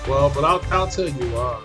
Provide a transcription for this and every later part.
Well, but I'll tell you why.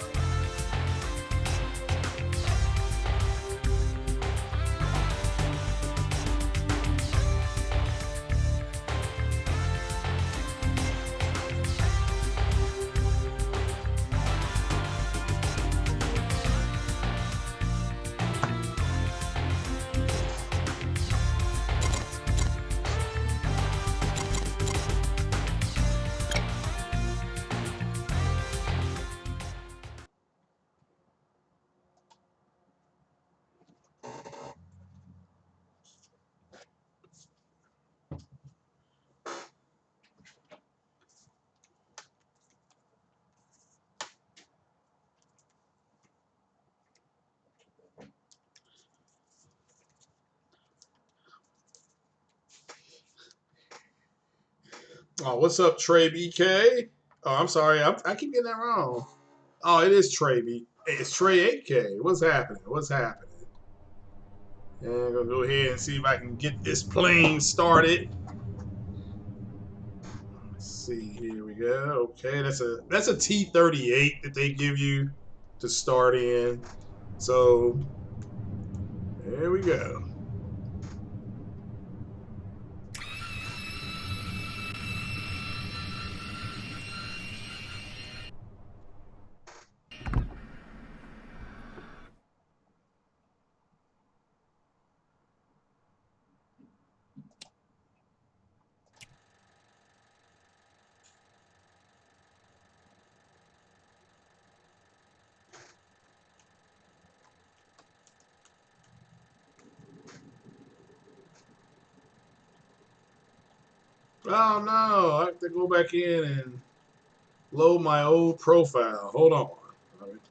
Oh, what's up, Trey BK? Oh, I'm sorry, I keep getting that wrong. Oh, it is Trey B. It's Trey 8K. What's happening? What's happening? And I'm gonna go ahead and see if I can get this plane started. Let's see, here we go. Okay, that's a T-38 that they give you to start in. So there we go. Oh no, I have to go back in and load my old profile. Hold on.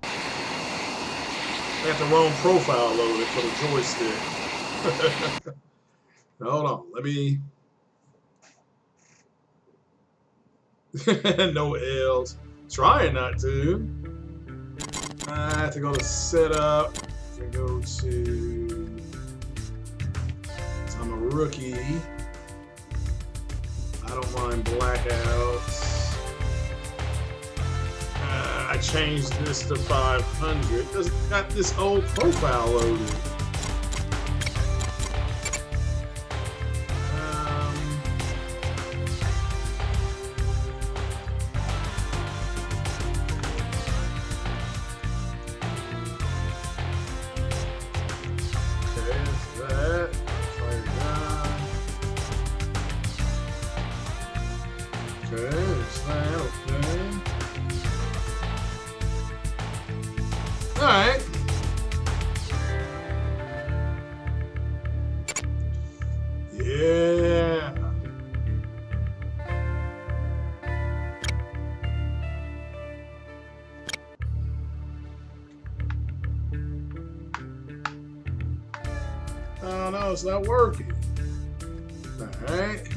I got the wrong profile loaded for the joystick. Hold on. Let me. No L's. Trying not to. I have to go to setup. I go to. I'm a rookie. I don't mind blackouts. I changed this to 500. It's got this old profile loaded. Alright. Yeah. Oh no, it's not working. Alright.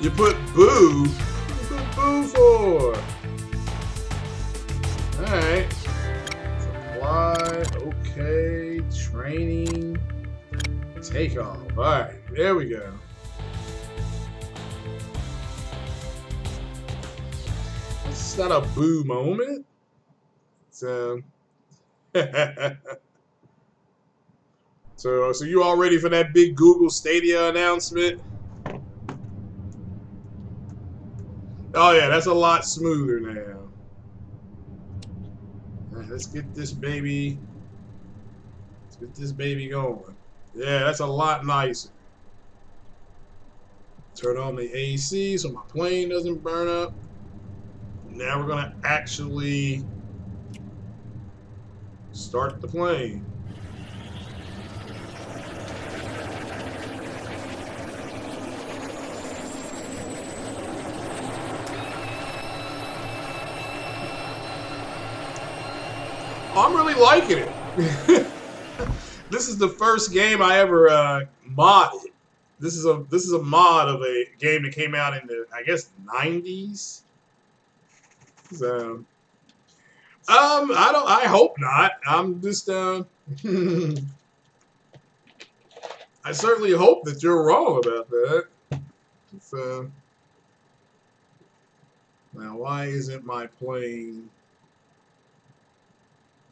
You put boo? What you put boo for? Alright. Supply, okay, training, takeoff. Alright, there we go. It's not a boo moment. So, so you all ready for that big Google Stadia announcement? Oh yeah, that's a lot smoother now. Right, let's get this baby. Let's get this baby going. Yeah, that's a lot nicer. Turn on the AC so my plane doesn't burn up. Now we're gonna actually start the plane. I'm really liking it. This is the first game I ever modded. This is a mod of a game that came out in the, I guess, 90s. So I hope not. I'm just I certainly hope that you're wrong about that. So now why isn't my plane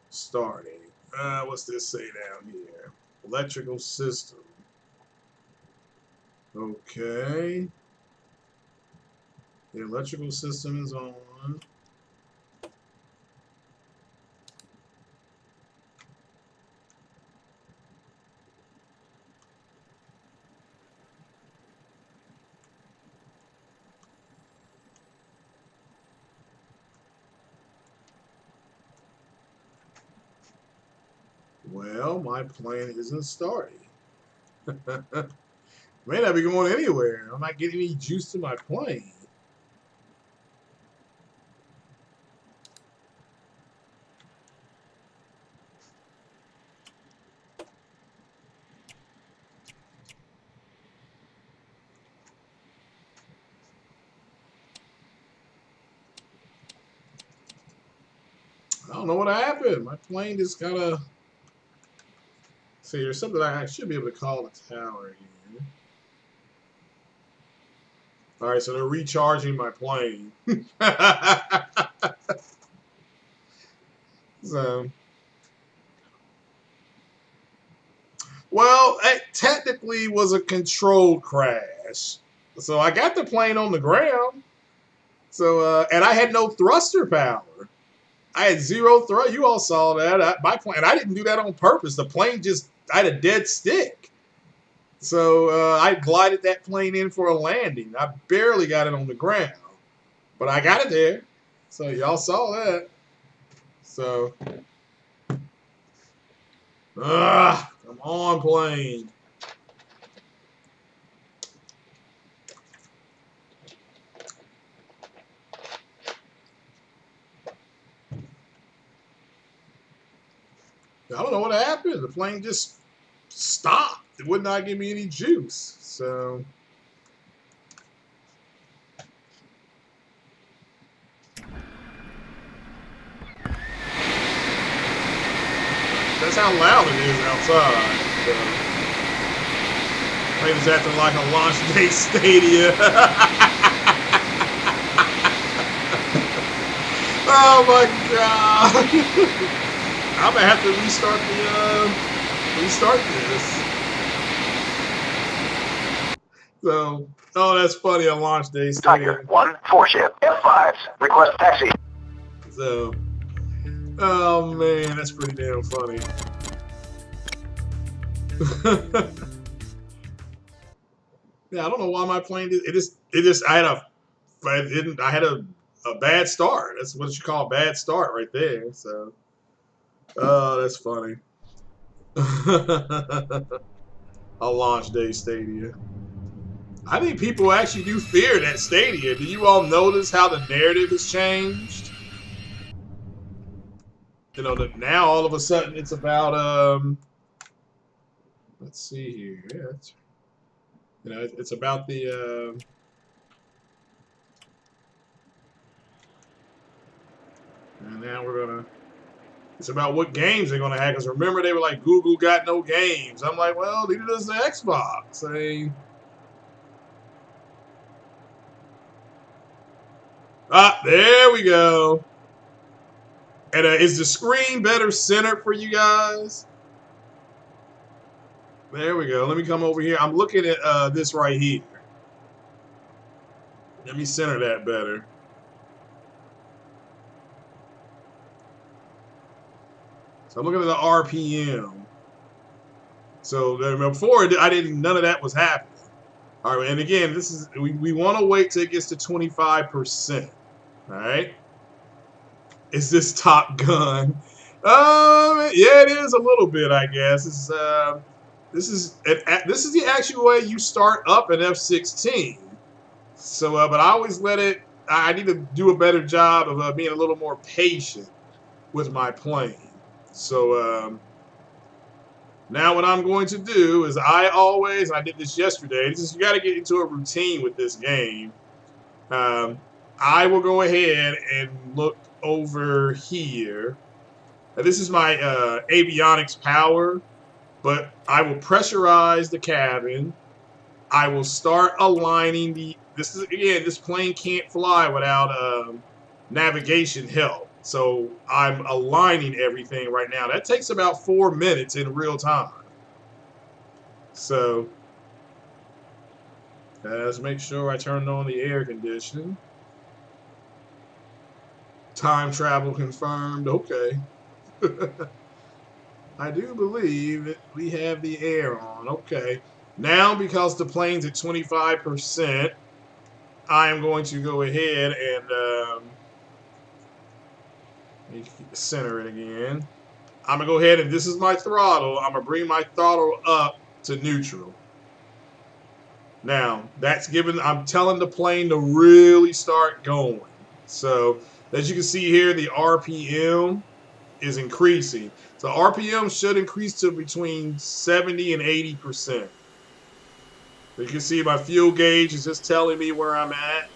starting? What's this say down here? Electrical system. Okay. The electrical system is on. Well, my plane isn't starting. May not be going anywhere. I'm not getting any juice to my plane. I don't know what happened. My plane just kind of... See, there's something I should be able to call the tower again. All right, so they're recharging my plane. So, well, it technically was a controlled crash. So I got the plane on the ground. So, and I had no thruster power. I had zero thrust. You all saw that. My plane, I didn't do that on purpose. The plane just, I had a dead stick. So I glided that plane in for a landing. I barely got it on the ground, but I got it there. So y'all saw that. So, come on, plane. I don't know what happened. The plane just stopped. It would not give me any juice. So that's how loud it is outside. So, plane is acting like a launch day stadia. Oh my god. I'm gonna have to restart this. So, oh, that's funny. A launch day stadia. Tiger 1-4 ship F5s. Request taxi. So, oh man, that's pretty damn funny. Yeah, I don't know why my plane did it just I had a bad start. That's what you call a bad start right there. So, oh, that's funny. A launch day stadia. I think people actually do fear that stadia. Do you all notice how the narrative has changed? You know, that now all of a sudden it's about let's see here. Yeah, it's about the and now it's about what games they're gonna have. Because remember, they were like, Google got no games. I'm like, well, neither does the Xbox. There we go. And is the screen better centered for you guys? There we go. Let me come over here. I'm looking at this right here. Let me center that better. So I'm looking at the RPM. So before none of that was happening. All right, and again, this is we want to wait till it gets to 25%. All right. Is this Top Gun? Yeah, it is a little bit, I guess. This is the actual way you start up an F-16. So, but I always let it. I need to do a better job of being a little more patient with my plane. So now what I'm going to do is I did this yesterday. You got to get into a routine with this game. I will go ahead and look over here. Now, this is my avionics power, but I will pressurize the cabin. I will start aligning this plane can't fly without navigation help. So I'm aligning everything right now. That takes about 4 minutes in real time. So let's make sure I turned on the air conditioning. Time travel confirmed. Okay. I do believe we have the air on. Okay. Now, because the plane's at 25%, I am going to go ahead and center it again. I'm going to go ahead and this is my throttle. I'm going to bring my throttle up to neutral. Now, I'm telling the plane to really start going. So, as you can see here, the RPM is increasing. So, RPM should increase to between 70 and 80%. You can see my fuel gauge is just telling me where I'm at.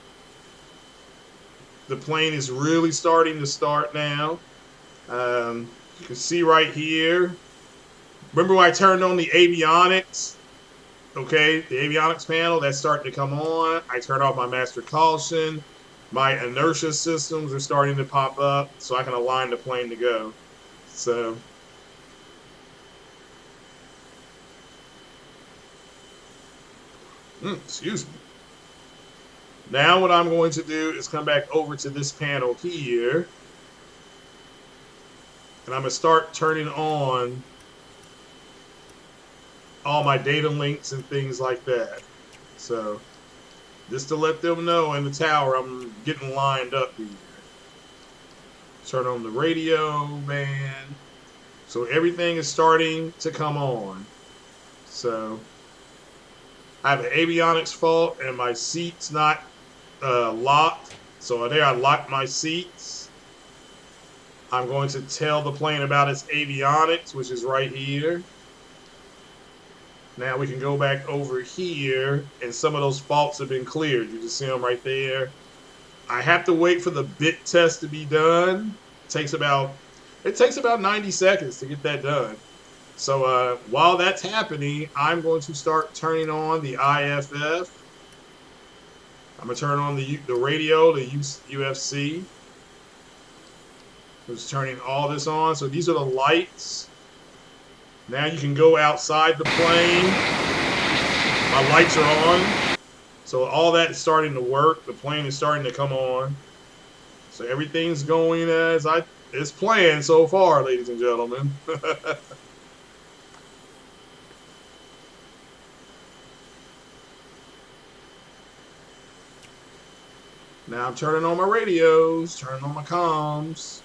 The plane is really starting to start now. You can see right here. Remember when I turned on the avionics? Okay, the avionics panel, that's starting to come on. I turned off my master caution. My inertia systems are starting to pop up so I can align the plane to go. So, excuse me. Now what I'm going to do is come back over to this panel here. And I'm going to start turning on all my data links and things like that. So, just to let them know in the tower, I'm getting lined up here. Turn on the radio band. So everything is starting to come on. So, I have an avionics fault and my seat's not locked. So there I locked my seats. I'm going to tell the plane about its avionics, which is right here. Now we can go back over here, and some of those faults have been cleared. You can see them right there. I have to wait for the bit test to be done. It takes about 90 seconds to get that done. So while that's happening, I'm going to start turning on the IFF. I'm going to turn on the radio, the UFC. Just turning all this on. So these are the lights. Now you can go outside the plane. My lights are on. So all that is starting to work. The plane is starting to come on. So everything's going as it's planned so far, ladies and gentlemen. Now I'm turning on my radios, turning on my comms.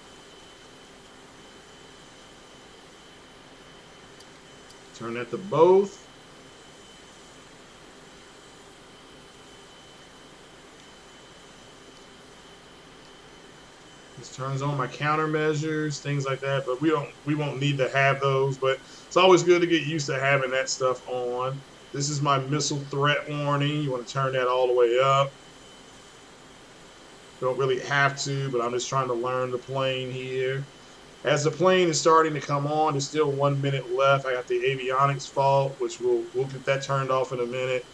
Turn that to both. This turns on my countermeasures, things like that, but we won't need to have those, but it's always good to get used to having that stuff on. This is my missile threat warning. You want to turn that all the way up. Don't really have to, but I'm just trying to learn the plane here. As the plane is starting to come on, there's still 1 minute left. I got the avionics fault, which we'll get that turned off in a minute.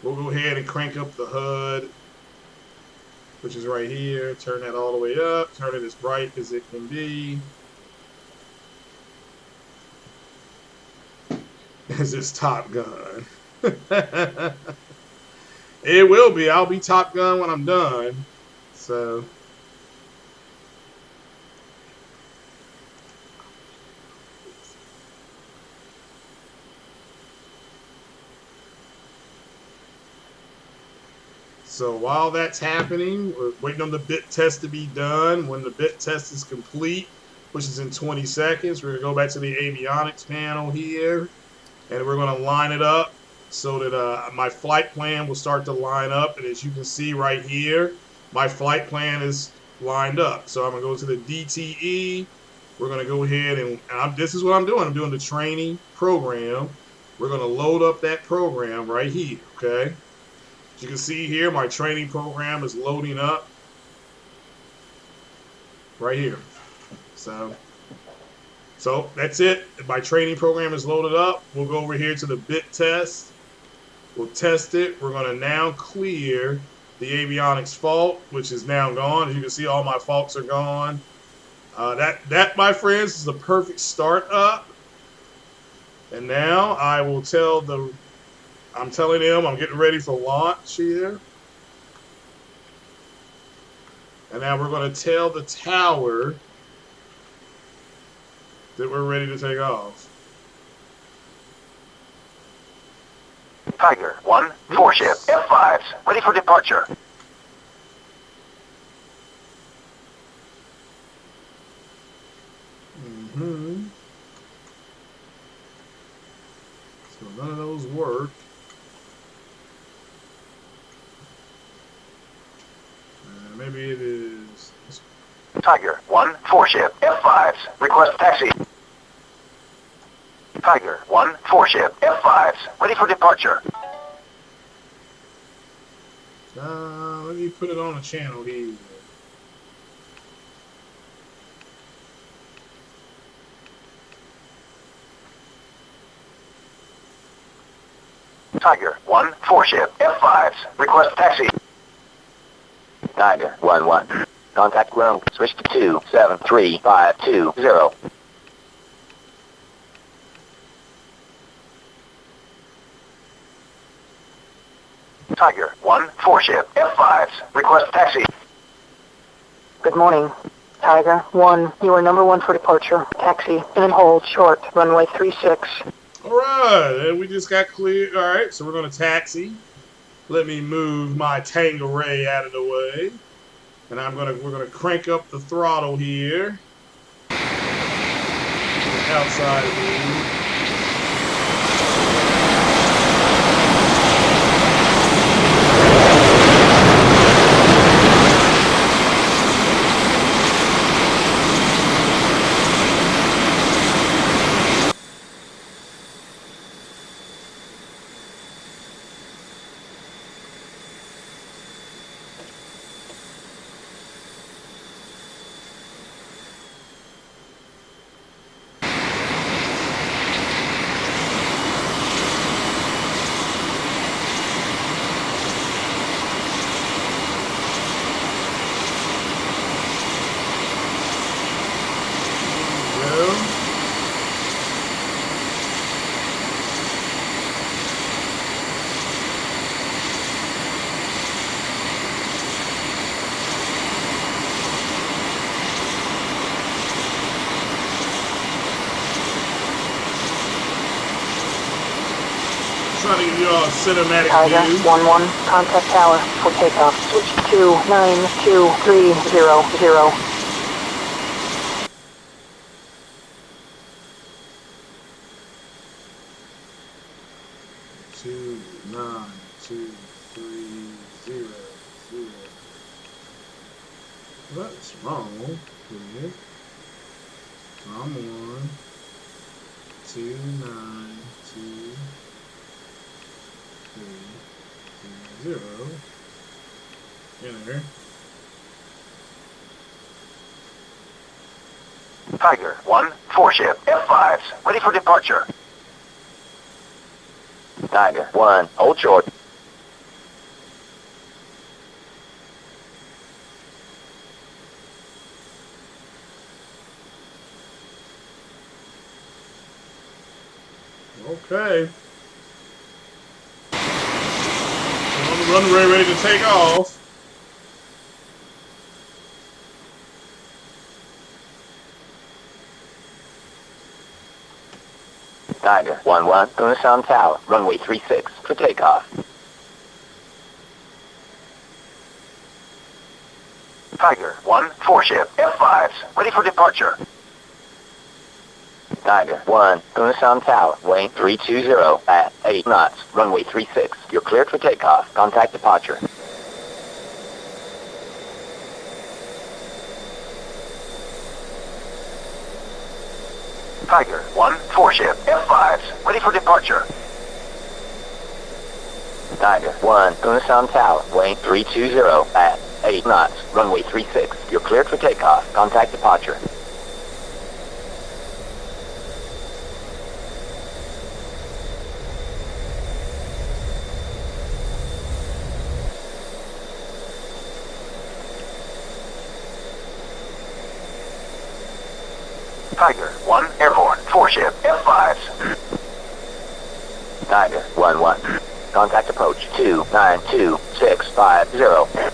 We'll go ahead and crank up the HUD, which is right here. Turn that all the way up. Turn it as bright as it can be. As it's Top Gun. It will be. I'll be Top Gun when I'm done. So... So while that's happening, we're waiting on the bit test to be done. When the bit test is complete, which is in 20 seconds, we're going to go back to the avionics panel here, and we're going to line it up so that my flight plan will start to line up. And as you can see right here, my flight plan is lined up. So I'm going to go to the DTE, we're going to go ahead and this is what I'm doing. I'm doing the training program. We're going to load up that program right here, okay? As you can see here, my training program is loading up right here. So that's it. My training program is loaded up. We'll go over here to the bit test. We'll test it. We're going to now clear the avionics fault, which is now gone. As you can see, all my faults are gone. That, my friends, is the perfect startup. And now I will I'm telling them I'm getting ready for launch here. And now we're going to tell the tower that we're ready to take off. Tiger 1, 4-ship, F5s, ready for departure. So none of those work. Maybe it is. Tiger 1, 4-ship, F5s, request taxi. Tiger 1, 4-ship, F5s, ready for departure. Let me put it on a channel here. Tiger 1, 4-ship, F5s, request taxi. Tiger 1-1, contact ground, switch to 273520. Tiger 1, 4-ship, F5s, request taxi. Good morning. Tiger 1, you are number 1 for departure. Taxi and hold short, runway 36. All right, and we just got clear. All right, so we're going to taxi. Let me move my Tanqueray out of the way. And we're gonna crank up the throttle here. Outside view. Trying to give you all a cinematic Tiger view. 1-1, contact tower for takeoff. Switch to 92300. 29230. What's wrong here? I'm on 29230. Enter. Tiger 1, 4-ship, F5s, ready for departure. Tiger 1, hold short. Okay. On the runway, ready to take off. Tiger 1-1, Unison Tower, runway 36 for takeoff. Tiger 1, 4-ship, F5s, ready for departure. Tiger 1, Unison Tower, weighing 320 at 8 knots, runway 36. You're cleared for takeoff. Contact departure. Tiger 1, 4-ship, F5s, ready for departure. Tiger 1, Unison Tower, weight 320 at 8 knots, runway 36. You're cleared for takeoff. Contact departure. Tiger 1, airborne, 4-ship, F5s. Tiger 1-1. Contact approach 292650.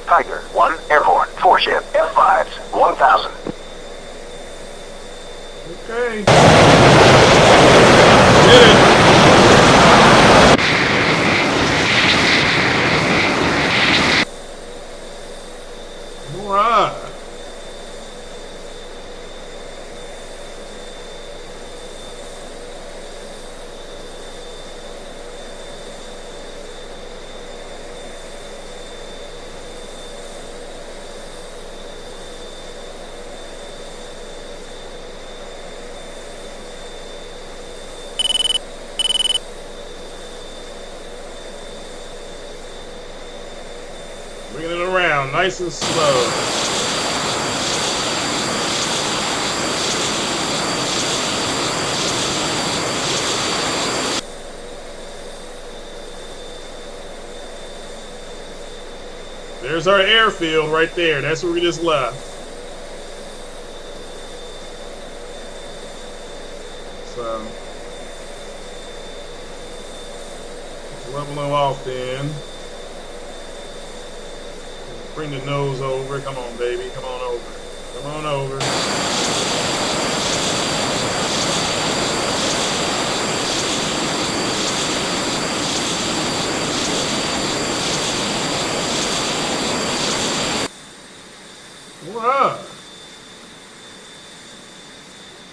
Tiger 1, airborne, 4-ship, F5s, 1000. Okay. Get it. All right. Bringing it around nice and slow. There's our airfield right there. That's where we just left. So, let's level them off then. Bring the nose over. Come on, baby. Come on over. Come on over. Alright.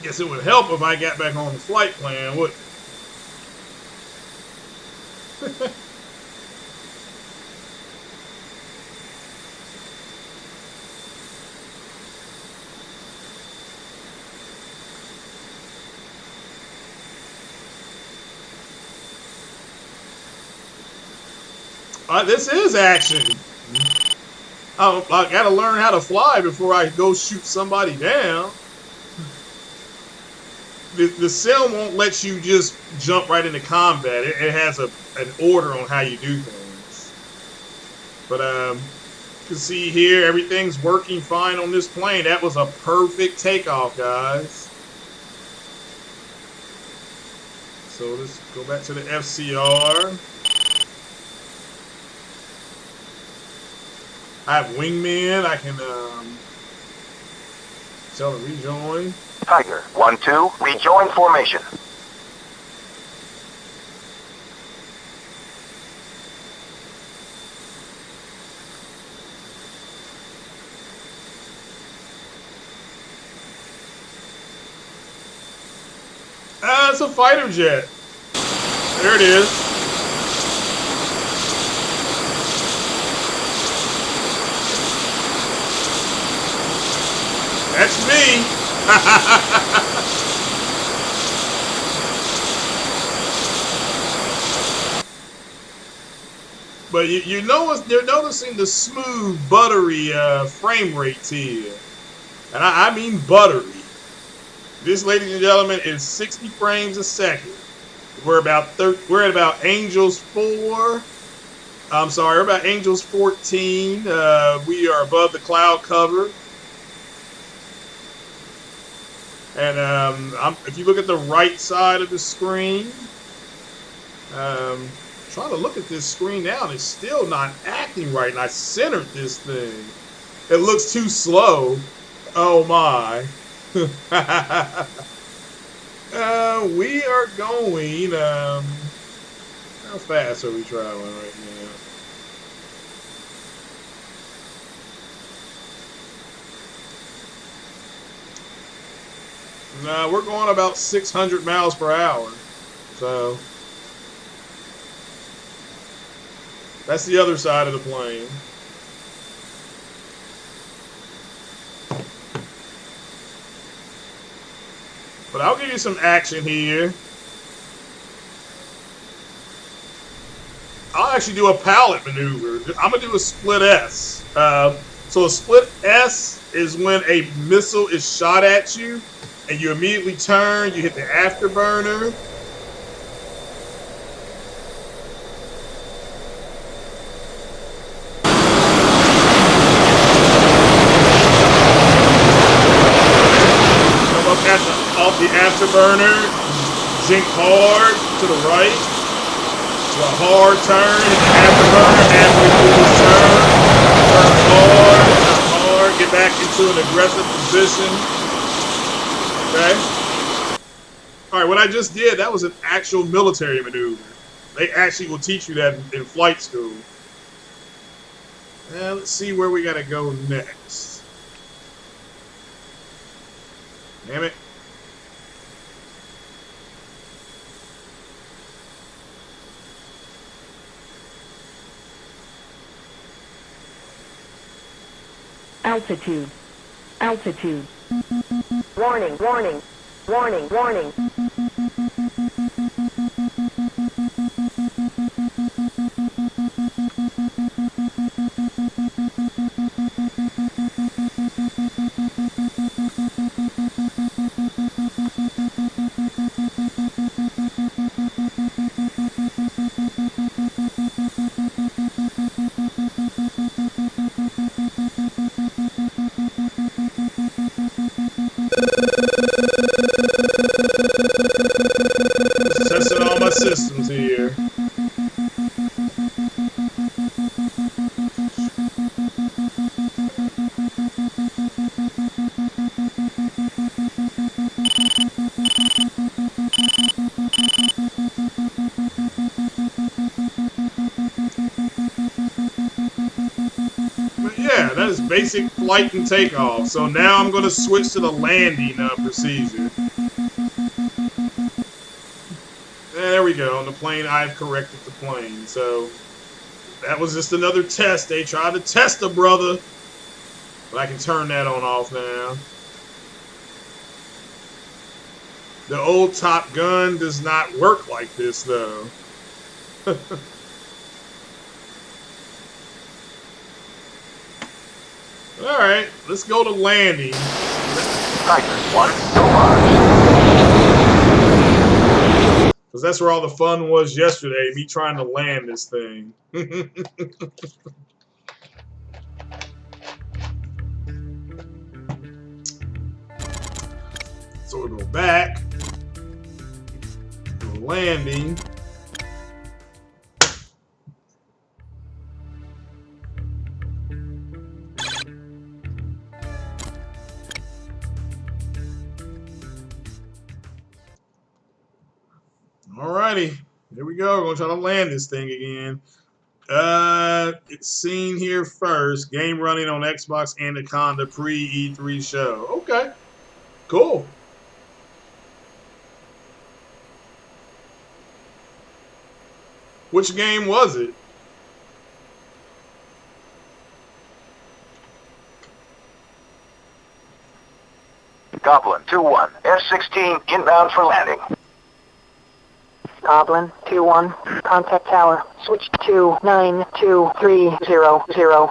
Guess it would help if I got back on the flight plan, wouldn't it? This is action. I gotta learn how to fly before I go shoot somebody down. The sim won't let you just jump right into combat. It has an order on how you do things. But you can see here, everything's working fine on this plane. That was a perfect takeoff, guys. So let's go back to the FCR. I have wingman. I can tell them rejoin. Tiger 1-2, rejoin formation. It's a fighter jet. There it is. That's me. But you know, you're noticing the smooth, buttery frame rates here, and I mean buttery. This, ladies and gentlemen, is 60 frames a second. We're at about Angels 4. I'm sorry, we're about Angels 14. We are above the cloud cover. And if you look at the right side of the screen, trying to look at this screen now, and it's still not acting right. And I centered this thing. It looks too slow. Oh my. We are going. How fast are we traveling right now? We're going about 600 miles per hour. So That's the other side of the plane. But I'll give you some action here. I'll actually do a pallet maneuver. I'm going to do a split S. So a split S is when a missile is shot at you and you immediately turn, you hit the afterburner. Come up off the afterburner, zinc hard to the right. A hard turn, hit the afterburner, halfway through this turn hard, get back into an aggressive position. Okay? Alright, what I just did, that was an actual military maneuver. They actually will teach you that in flight school. Now, let's see where we gotta go next. Damn it. Altitude. Altitude. Warning, warning, warning, warning. Testing all my systems here. But yeah, that is basic flight and takeoff. So now I'm going to switch to the landing procedure. There we go. On the plane, I've corrected the plane. So that was just another test. They tried to test a brother. But I can turn that on off now. The old Top Gun does not work like this, though. Alright, let's go to landing. Tiger 1, no Mars. Because that's where all the fun was yesterday, me trying to land this thing. So we'll go back. Go landing. Alrighty, here we go. We're gonna try to land this thing again. It's seen here first. Game running on Xbox Anaconda pre-E3 show. Okay, cool. Which game was it? Goblin 2-1, F-16 inbound for landing. Goblin 2-1, contact tower, switch to 92300.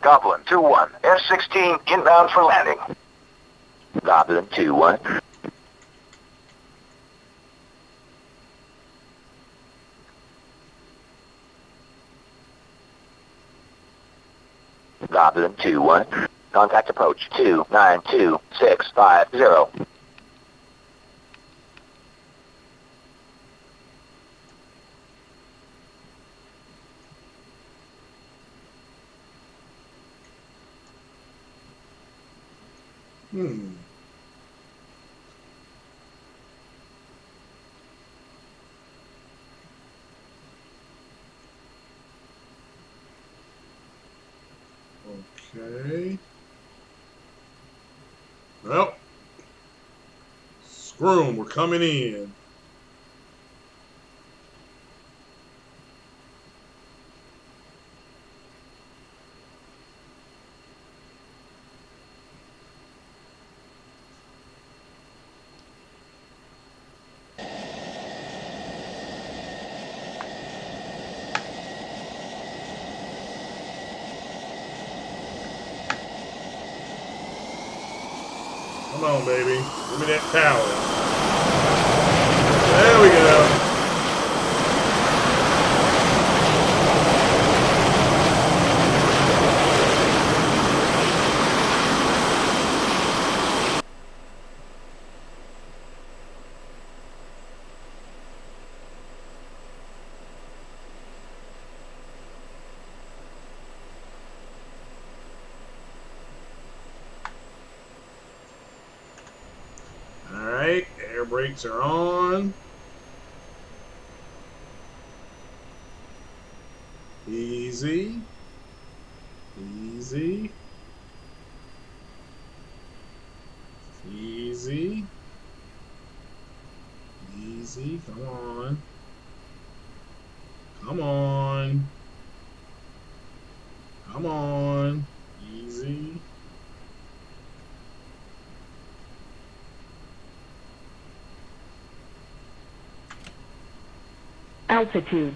Goblin 2-1, F-16 inbound for landing. Goblin 2-1. Goblin 2-1. Contact approach 292650. Okay. Well, screw 'em, we're coming in. Come on, baby. Give me that power. There we go. Alright, air brakes are on. Easy. Easy. Easy. Easy. Come on. Come on. Come on. Easy. Altitude.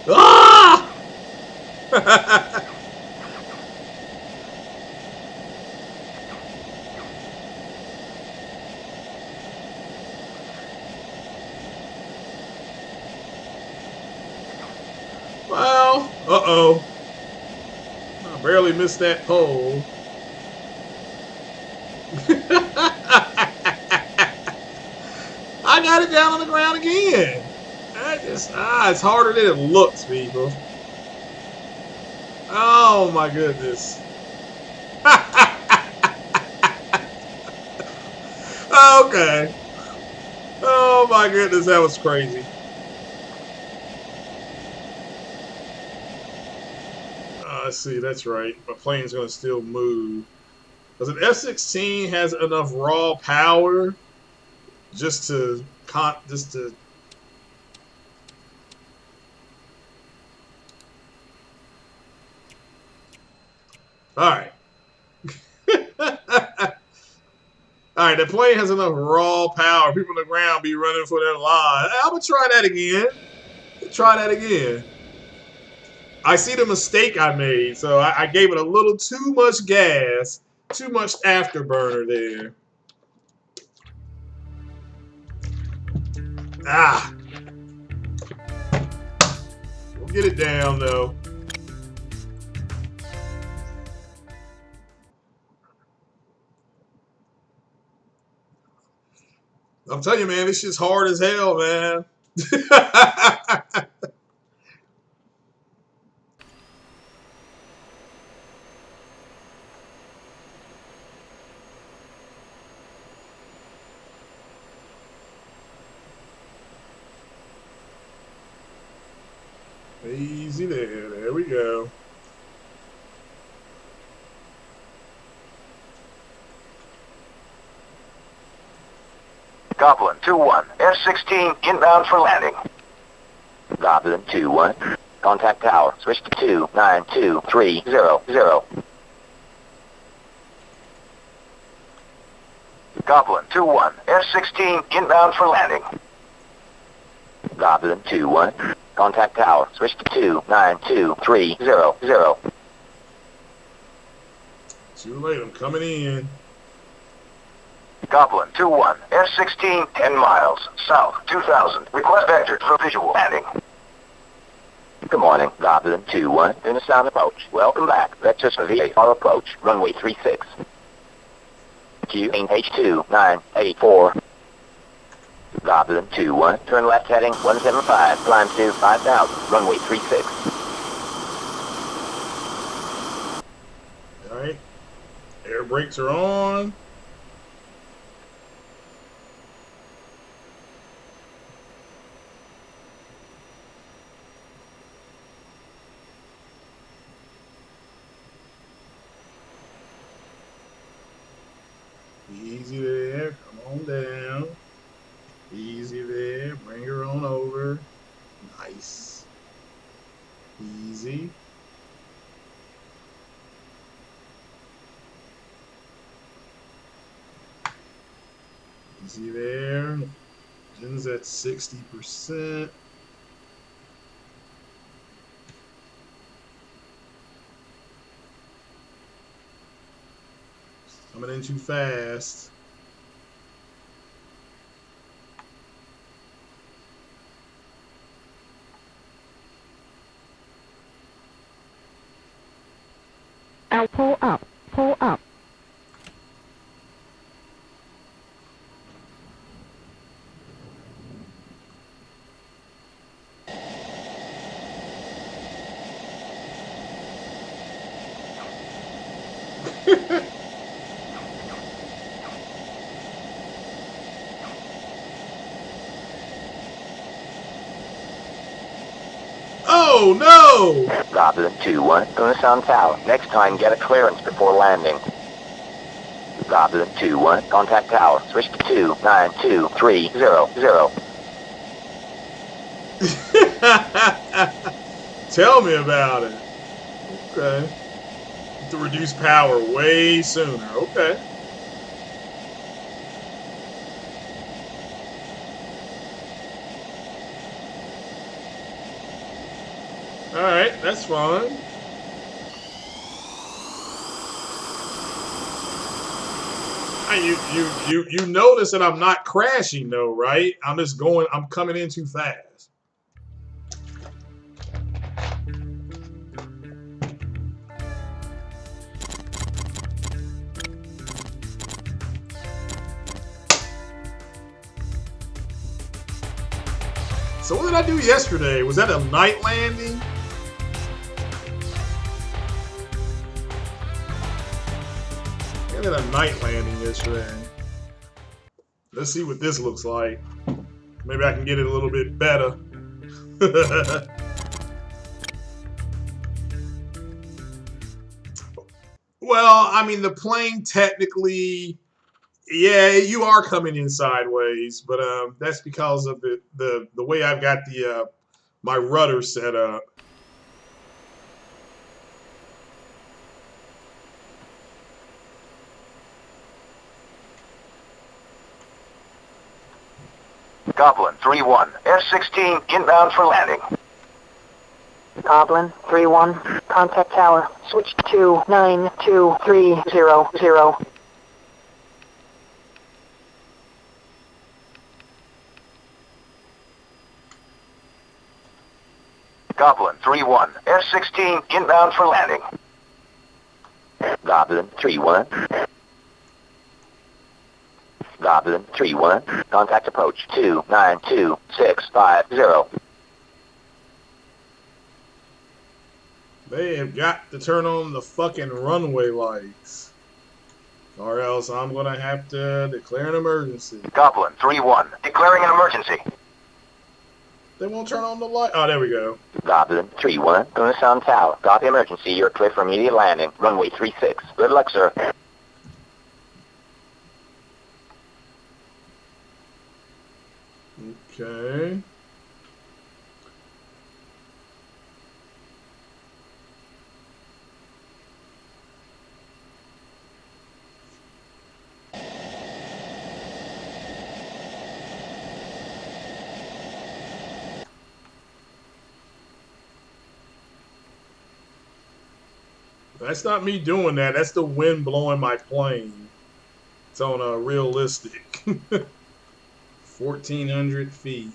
Ah! Well, uh-oh. I barely missed that pole. I got it down on the ground again. It's harder than it looks, people. Oh my goodness. Okay. Oh my goodness, that was crazy. Let's see, that's right. My plane's gonna still move. Because an F-16 has enough raw power just to Alright. Alright, the plane has enough raw power. People on the ground be running for their lives. I'm gonna try that again. Try that again. I see the mistake I made, so I gave it a little too much gas, too much afterburner there. Ah. We'll get it down, though. I'm telling you, man, this shit's hard as hell, man. Easy there. There we go. Goblin 2-1, F-16 inbound for landing. Goblin 2-1, contact tower, switch to 292-300. Goblin 2-1, F-16 inbound for landing. Goblin 2-1, contact tower, switch to 292-300. Too late, I'm coming in. Goblin 2-1, F-16 10 miles, south 2000. Request vector for visual landing. Good morning, Goblin 2-1, in a sound approach. Welcome back. Vectors for VAR approach, runway 36. QH2984. Goblin 2-1, turn left heading 175, climb to 5000, runway 36. Alright. Air brakes are on. Easy. Easy there. Engine's at 60%. Coming in too fast. I'll pull up. Pull up. Oh no! Goblin 2-1, gonna sound tower. Next time, get a clearance before landing. Goblin 2-1, contact tower. Switch to 292300. Tell me about it. Okay. To reduce power way sooner. Okay. Alright, that's fine. You notice that I'm not crashing though, right? I'm just going, I'm coming in too fast. So what did I do yesterday? Was that a night landing? I did a night landing yesterday. Let's see what this looks like. Maybe I can get it a little bit better. Well, I mean, the plane technically, yeah, you are coming in sideways, but that's because of the way I've got the my rudder set up. Goblin 3-1, F-16 inbound for landing. Goblin 3-1, contact tower. Switch to 292300. Goblin 3-1, F-16 inbound for landing. Goblin 3-1. Goblin 3-1, contact approach 292650. They have got to turn on the fucking runway lights, or else I'm gonna have to declare an emergency. Goblin 3-1, declaring an emergency. They won't turn on the light. Oh, there we go. Goblin 3-1, gonna sound tower. Copy emergency, you're clear for immediate landing. Runway 36. Good luck, sir. Okay. That's not me doing that. That's the wind blowing my plane. It's on a realistic 1,400 feet.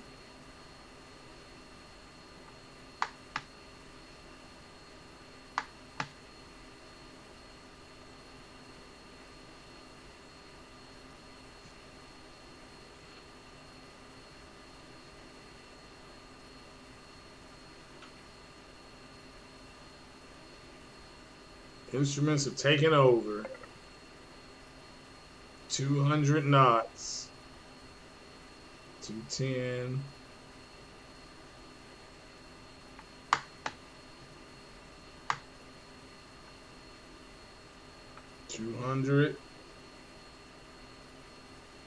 Instruments have taken over. 200 knots. 210.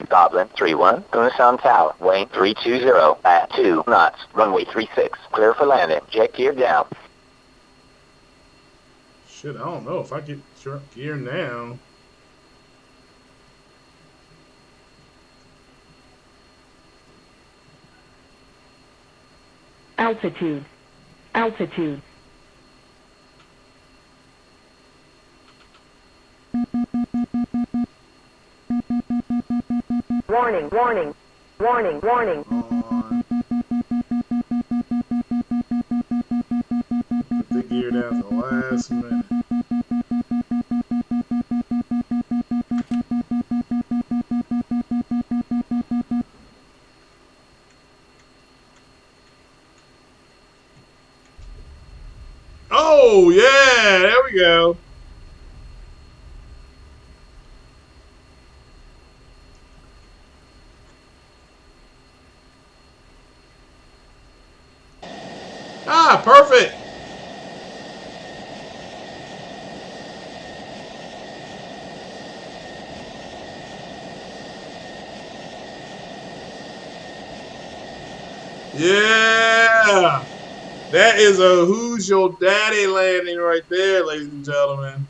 Goblin 3-1, gonna sound tower. Wayne 320 at 2 knots. Runway 36. Clear for landing. Jet gear down. Shit, I don't know if I get gear now. Altitude. Altitude. Warning, warning, warning, warning. On. Put the gear down to the last minute. Oh, yeah, there we go. Ah, perfect. Yeah. That is a Who's Your Daddy landing right there, ladies and gentlemen.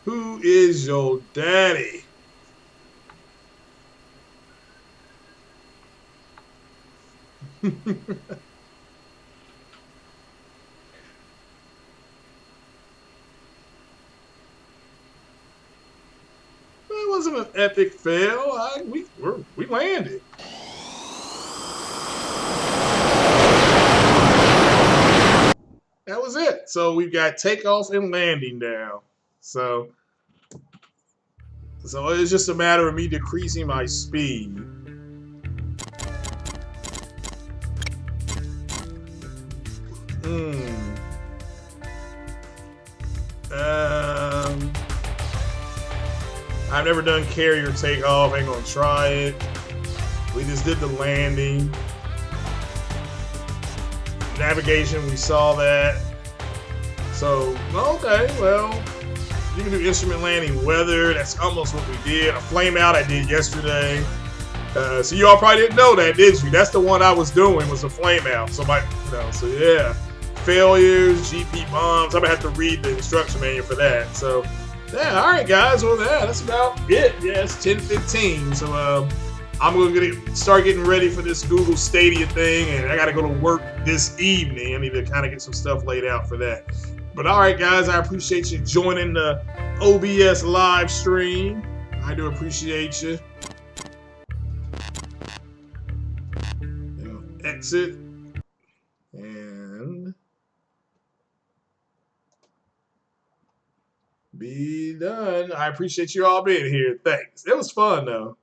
Who is your daddy? That wasn't an epic fail. We landed. That was it. So we've got takeoff and landing now. So it's just a matter of me decreasing my speed. I've never done carrier takeoff. Ain't gonna try it. We just did the landing. Navigation, we saw that. So, okay, well, you can do instrument landing, weather. That's almost what we did. A flame out I did yesterday. So you all probably didn't know that, did you? That's the one I was doing, was a flame out. So so yeah. Failures, GP bombs. I'm gonna have to read the instruction manual for that. So yeah, all right, guys. Well, yeah, that's about it. Yeah, it's 10:15. So I'm gonna start getting ready for this Google Stadia thing, and I gotta go to work this evening. I need to kind of get some stuff laid out for that. But all right, guys, I appreciate you joining the OBS live stream. I do appreciate you. Exit and be done. I appreciate you all being here. Thanks. It was fun though.